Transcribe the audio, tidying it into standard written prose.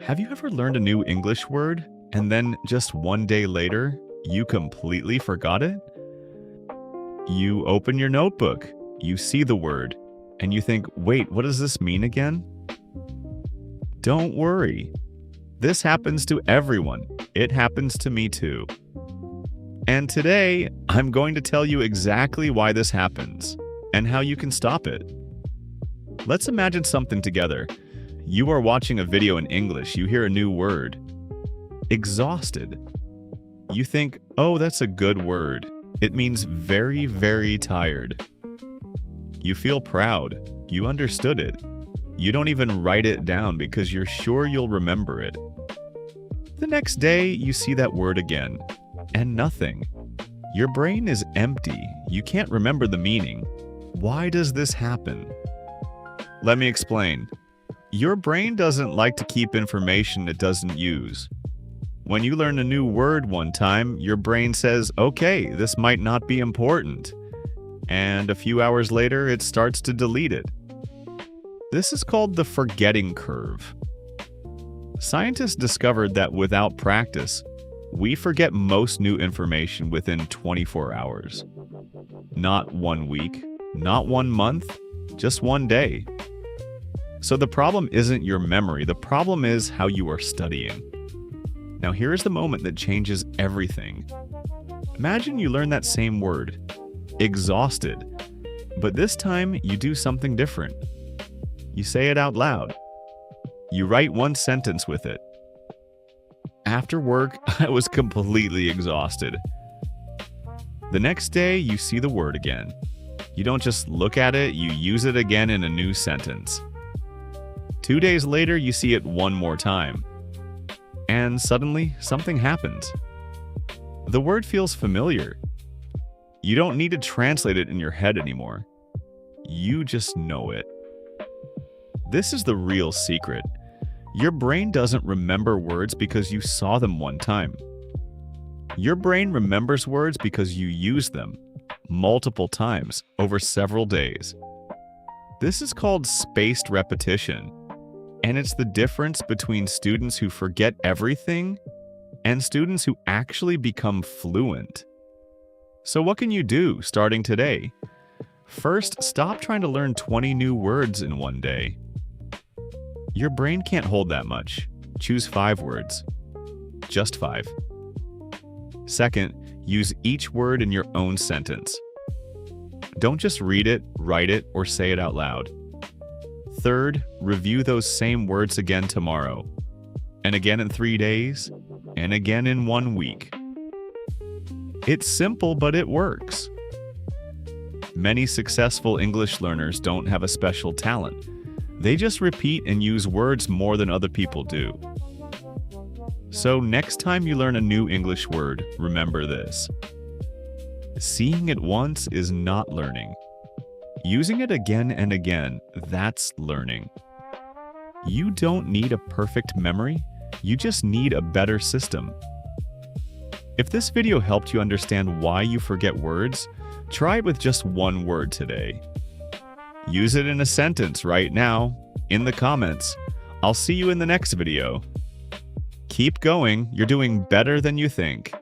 Have you ever learned a new English word and then just one day later, you completely forgot it? You open your notebook, you see the word, and you think, wait, what does this mean again? Don't worry. This happens to everyone. It happens to me too. And today, I'm going to tell you exactly why this happens and how you can stop it. Let's imagine something together. You are watching a video in English, you hear a new word. Exhausted. You think, oh, that's a good word. It means very, very tired. You feel proud. You understood it. You don't even write it down because you're sure you'll remember it. The next day, you see that word again, and nothing. Your brain is empty. You can't remember the meaning. Why does this happen? Let me explain. Your brain doesn't like to keep information it doesn't use. When you learn a new word one time, your brain says, okay, this might not be important. And a few hours later, it starts to delete it. This is called the forgetting curve. Scientists discovered that without practice, we forget most new information within 24 hours. Not 1 week, not 1 month, just 1 day. So the problem isn't your memory, the problem is how you are studying. Now here is the moment that changes everything. Imagine you learn that same word, exhausted, but this time you do something different. You say it out loud. You write one sentence with it. After work, I was completely exhausted. The next day, you see the word again. You don't just look at it, you use it again in a new sentence. 2 days later, you see it one more time. And suddenly, something happens. The word feels familiar. You don't need to translate it in your head anymore. You just know it. This is the real secret. Your brain doesn't remember words because you saw them one time. Your brain remembers words because you use them multiple times over several days. This is called spaced repetition, and it's the difference between students who forget everything and students who actually become fluent. So what can you do starting today? First, stop trying to learn 20 new words in one day. Your brain can't hold that much. Choose 5 words. Just 5. Second, use each word in your own sentence. Don't just read it, write it, or say it out loud. Third, review those same words again tomorrow, and again in 3 days, and again in 1 week. It's simple, but it works. Many successful English learners don't have a special talent. They just repeat and use words more than other people do. So next time you learn a new English word, remember this. Seeing it once is not learning. Using it again and again, that's learning. You don't need a perfect memory, you just need a better system. If this video helped you understand why you forget words, try it with just one word today. Use it in a sentence right now, in the comments. I'll see you in the next video. Keep going, you're doing better than you think.